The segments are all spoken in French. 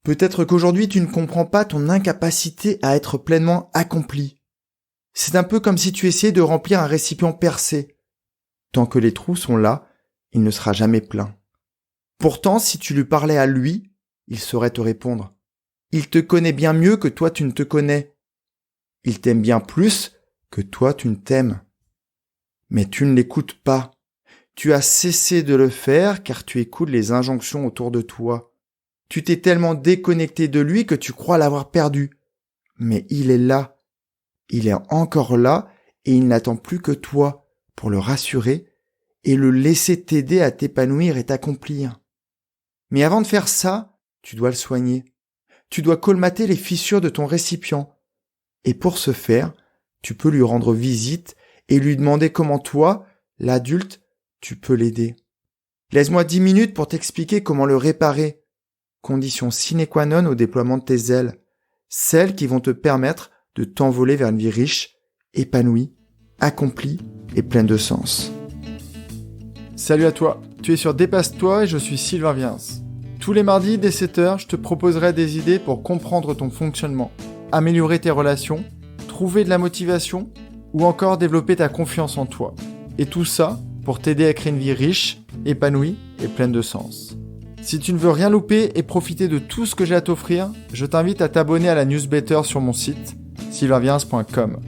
Peut-être qu'aujourd'hui tu ne comprends pas ton incapacité à être pleinement accompli. C'est un peu comme si tu essayais de remplir un récipient percé. Tant que les trous sont là, il ne sera jamais plein. Pourtant, si tu lui parlais à lui, il saurait te répondre. Il te connaît bien mieux que toi tu ne te connais. Il t'aime bien plus que toi tu ne t'aimes. Mais tu ne l'écoutes pas. Tu as cessé de le faire car tu écoutes les injonctions autour de toi. Tu t'es tellement déconnecté de lui que tu crois l'avoir perdu. Mais il est là. Il est encore là et il n'attend plus que toi pour le rassurer et le laisser t'aider à t'épanouir et t'accomplir. Mais avant de faire ça, tu dois le soigner. Tu dois colmater les fissures de ton récipient. Et pour ce faire, tu peux lui rendre visite et lui demander comment toi, l'adulte, tu peux l'aider. Laisse-moi 10 minutes pour t'expliquer comment le réparer. Condition sine qua non au déploiement de tes ailes. Celles qui vont te permettre de t'envoler vers une vie riche, épanouie, accomplie et pleine de sens. Salut à toi, tu es sur Dépasse-toi et je suis Sylvain Viens. Tous les mardis dès 7h, je te proposerai des idées pour comprendre ton fonctionnement, améliorer tes relations, trouver de la motivation ou encore développer ta confiance en toi. Et tout ça pour t'aider à créer une vie riche, épanouie et pleine de sens. Si tu ne veux rien louper et profiter de tout ce que j'ai à t'offrir, je t'invite à t'abonner à la newsletter sur mon site sylvainviens.com.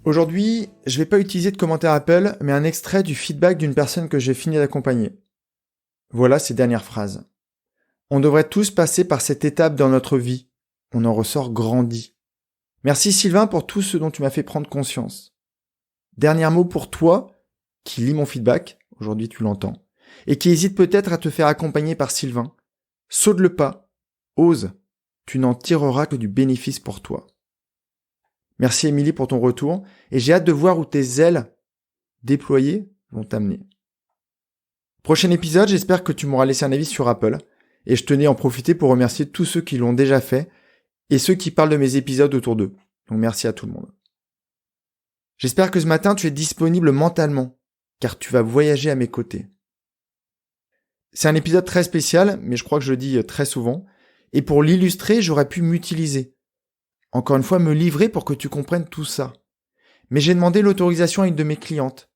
Aujourd'hui, je ne vais pas utiliser de commentaire Apple, mais un extrait du feedback d'une personne que j'ai fini d'accompagner. Voilà ses dernières phrases. On devrait tous passer par cette étape dans notre vie. On en ressort grandi. Merci Sylvain pour tout ce dont tu m'as fait prendre conscience. Dernier mot pour toi, qui lis mon feedback, aujourd'hui tu l'entends, et qui hésite peut-être à te faire accompagner par Sylvain. Saute le pas, ose, tu n'en tireras que du bénéfice pour toi. Merci Émilie pour ton retour, et j'ai hâte de voir où tes ailes déployées vont t'amener. Prochain épisode, j'espère que tu m'auras laissé un avis sur Apple, et je tenais à en profiter pour remercier tous ceux qui l'ont déjà fait, et ceux qui parlent de mes épisodes autour d'eux. Donc merci à tout le monde. J'espère que ce matin tu es disponible mentalement, car tu vas voyager à mes côtés. C'est un épisode très spécial, mais je crois que je le dis très souvent, et pour l'illustrer, j'aurais pu m'utiliser. Encore une fois, me livrer pour que tu comprennes tout ça. Mais j'ai demandé l'autorisation à une de mes clientes.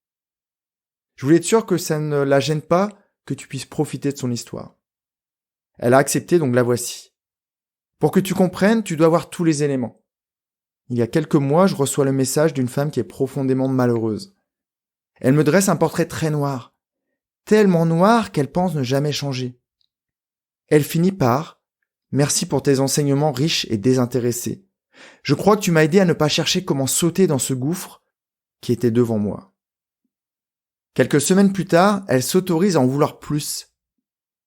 Je voulais être sûr que ça ne la gêne pas, que tu puisses profiter de son histoire. Elle a accepté, donc la voici. Pour que tu comprennes, tu dois avoir tous les éléments. Il y a quelques mois, je reçois le message d'une femme qui est profondément malheureuse. Elle me dresse un portrait très noir, tellement noir qu'elle pense ne jamais changer. Elle finit par « Merci pour tes enseignements riches et désintéressés. Je crois que tu m'as aidé à ne pas chercher comment sauter dans ce gouffre qui était devant moi. » Quelques semaines plus tard, elle s'autorise à en vouloir plus.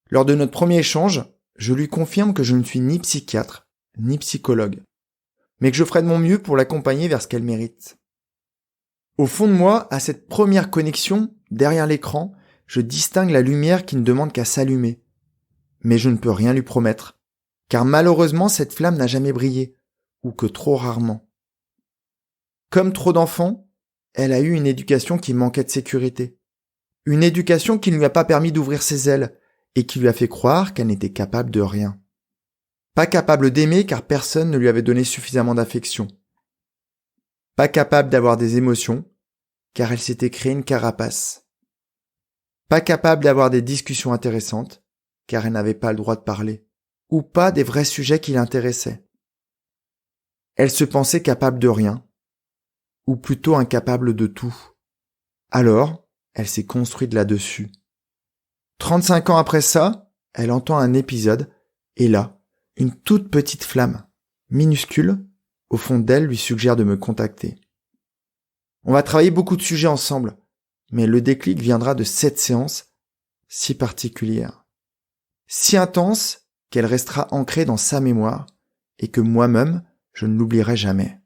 Lors de notre premier échange, je lui confirme que je ne suis ni psychiatre, ni psychologue, mais que je ferai de mon mieux pour l'accompagner vers ce qu'elle mérite. Au fond de moi, à cette première connexion, derrière l'écran, je distingue la lumière qui ne demande qu'à s'allumer. Mais je ne peux rien lui promettre, car malheureusement cette flamme n'a jamais brillé, ou que trop rarement. Comme trop d'enfants, elle a eu une éducation qui manquait de sécurité. Une éducation qui ne lui a pas permis d'ouvrir ses ailes, et qui lui a fait croire qu'elle n'était capable de rien. Pas capable d'aimer car personne ne lui avait donné suffisamment d'affection. Pas capable d'avoir des émotions, car elle s'était créée une carapace. Pas capable d'avoir des discussions intéressantes, car elle n'avait pas le droit de parler, ou pas des vrais sujets qui l'intéressaient. Elle se pensait capable de rien, ou plutôt incapable de tout. Alors, elle s'est construite là-dessus. 35 ans après ça, elle entend un épisode, et là, une toute petite flamme, minuscule, au fond d'elle lui suggère de me contacter. On va travailler beaucoup de sujets ensemble, mais le déclic viendra de cette séance si particulière, si intense qu'elle restera ancrée dans sa mémoire et que moi-même, je ne l'oublierai jamais.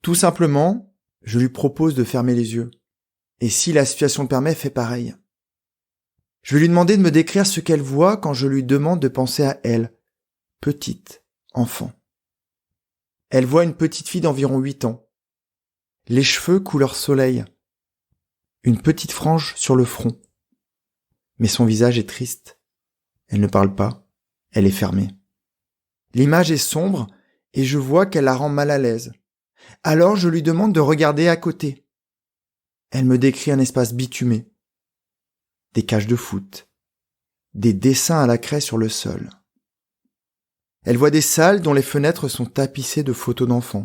Tout simplement, je lui propose de fermer les yeux, et si la situation le permet, fait pareil. Je vais lui demander de me décrire ce qu'elle voit quand je lui demande de penser à elle, petite, enfant. Elle voit une petite fille d'environ 8 ans. Les cheveux couleur soleil. Une petite frange sur le front. Mais son visage est triste. Elle ne parle pas, elle est fermée. L'image est sombre et je vois qu'elle la rend mal à l'aise. Alors je lui demande de regarder à côté. Elle me décrit un espace bitumé, des cages de foot, des dessins à la craie sur le sol. Elle voit des salles dont les fenêtres sont tapissées de photos d'enfants.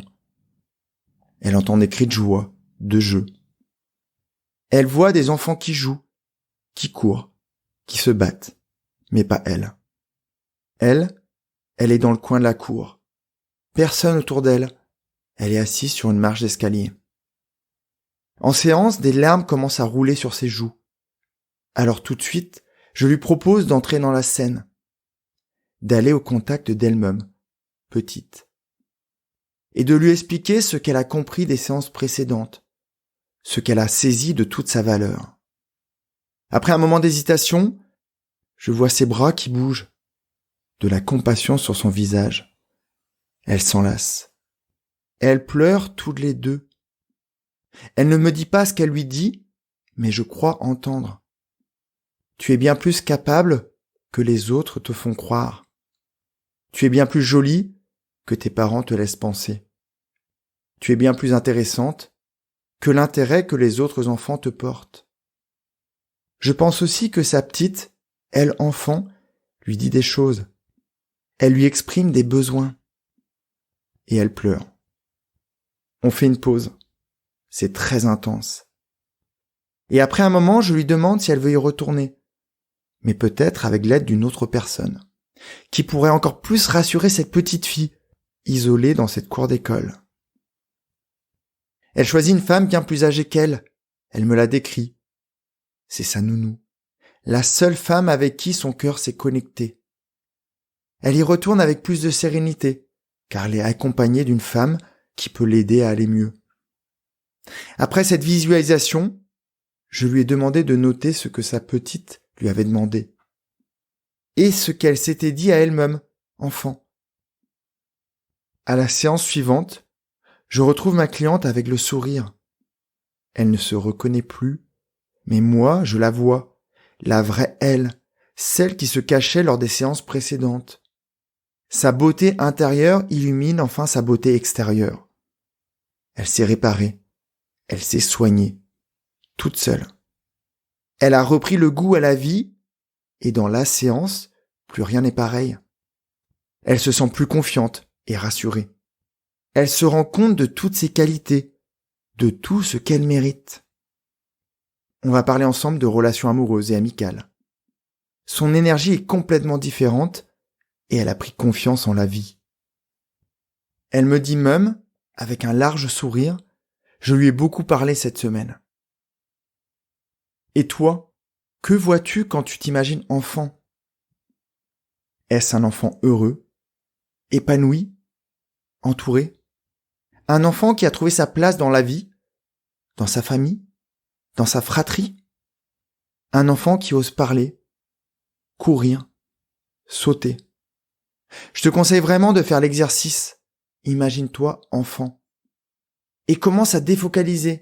Elle entend des cris de joie, de jeu. Elle voit des enfants qui jouent, qui courent, qui se battent, mais pas elle. Elle est dans le coin de la cour. Personne autour d'elle. Elle est assise sur une marche d'escalier. En séance, des larmes commencent à rouler sur ses joues. Alors tout de suite, je lui propose d'entrer dans la scène, d'aller au contact d'elle-même, petite, et de lui expliquer ce qu'elle a compris des séances précédentes, ce qu'elle a saisi de toute sa valeur. Après un moment d'hésitation, je vois ses bras qui bougent, de la compassion sur son visage. Elle s'enlace. Elles pleurent toutes les deux. Elle ne me dit pas ce qu'elle lui dit, mais je crois entendre. Tu es bien plus capable que les autres te font croire. Tu es bien plus jolie que tes parents te laissent penser. Tu es bien plus intéressante que l'intérêt que les autres enfants te portent. Je pense aussi que sa petite, elle enfant, lui dit des choses. Elle lui exprime des besoins. Et elle pleure. On fait une pause. C'est très intense. Et après un moment, je lui demande si elle veut y retourner. Mais peut-être avec l'aide d'une autre personne, qui pourrait encore plus rassurer cette petite fille, isolée dans cette cour d'école. Elle choisit une femme bien plus âgée qu'elle. Elle me la décrit. C'est sa nounou. La seule femme avec qui son cœur s'est connecté. Elle y retourne avec plus de sérénité, car elle est accompagnée d'une femme qui peut l'aider à aller mieux. Après cette visualisation, je lui ai demandé de noter ce que sa petite lui avait demandé. Et ce qu'elle s'était dit à elle-même, enfant. À la séance suivante, je retrouve ma cliente avec le sourire. Elle ne se reconnaît plus, mais moi, je la vois, la vraie elle, celle qui se cachait lors des séances précédentes. Sa beauté intérieure illumine enfin sa beauté extérieure. Elle s'est réparée, elle s'est soignée, toute seule. Elle a repris le goût à la vie, et dans la séance, plus rien n'est pareil. Elle se sent plus confiante et rassurée. Elle se rend compte de toutes ses qualités, de tout ce qu'elle mérite. On va parler ensemble de relations amoureuses et amicales. Son énergie est complètement différente et elle a pris confiance en la vie. Elle me dit même, avec un large sourire, je lui ai beaucoup parlé cette semaine. Et toi, que vois-tu quand tu t'imagines enfant ? Est-ce un enfant heureux, épanoui, entouré ? Un enfant qui a trouvé sa place dans la vie, dans sa famille, dans sa fratrie ? Un enfant qui ose parler, courir, sauter. Je te conseille vraiment de faire l'exercice. Imagine-toi enfant. Et commence à défocaliser.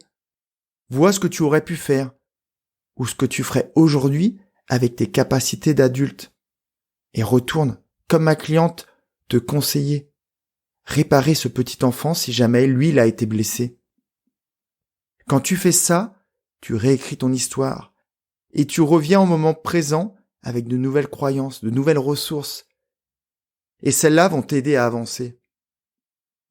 Vois ce que tu aurais pu faire ou ce que tu ferais aujourd'hui avec tes capacités d'adulte. Et retourne, comme ma cliente, te conseiller. Réparer ce petit enfant si jamais lui il a été blessé. Quand tu fais ça, tu réécris ton histoire et tu reviens au moment présent avec de nouvelles croyances, de nouvelles ressources. Et celles-là vont t'aider à avancer.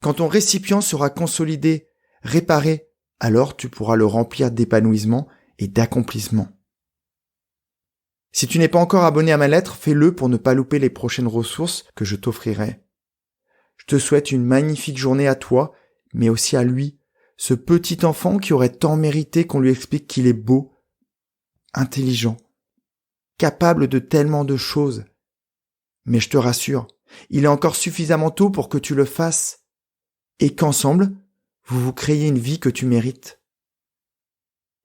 Quand ton récipient sera consolidé, réparé, alors tu pourras le remplir d'épanouissement et d'accomplissement. Si tu n'es pas encore abonné à ma lettre, fais-le pour ne pas louper les prochaines ressources que je t'offrirai. Je te souhaite une magnifique journée à toi, mais aussi à lui, ce petit enfant qui aurait tant mérité qu'on lui explique qu'il est beau, intelligent, capable de tellement de choses. Mais je te rassure, il est encore suffisamment tôt pour que tu le fasses et qu'ensemble, vous vous créez une vie que tu mérites.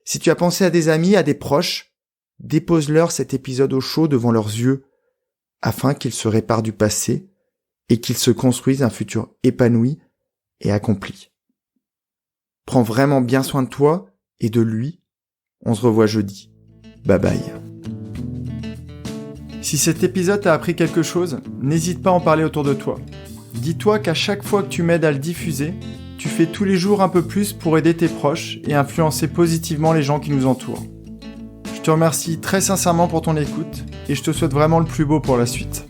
Si tu as pensé à des amis, à des proches, dépose-leur cet épisode au chaud devant leurs yeux afin qu'ils se réparent du passé et qu'ils se construisent un futur épanoui et accompli. Prends vraiment bien soin de toi et de lui. On se revoit jeudi. Bye bye. Si cet épisode t'a appris quelque chose, n'hésite pas à en parler autour de toi. Dis-toi qu'à chaque fois que tu m'aides à le diffuser, tu fais tous les jours un peu plus pour aider tes proches et influencer positivement les gens qui nous entourent. Je te remercie très sincèrement pour ton écoute et je te souhaite vraiment le plus beau pour la suite.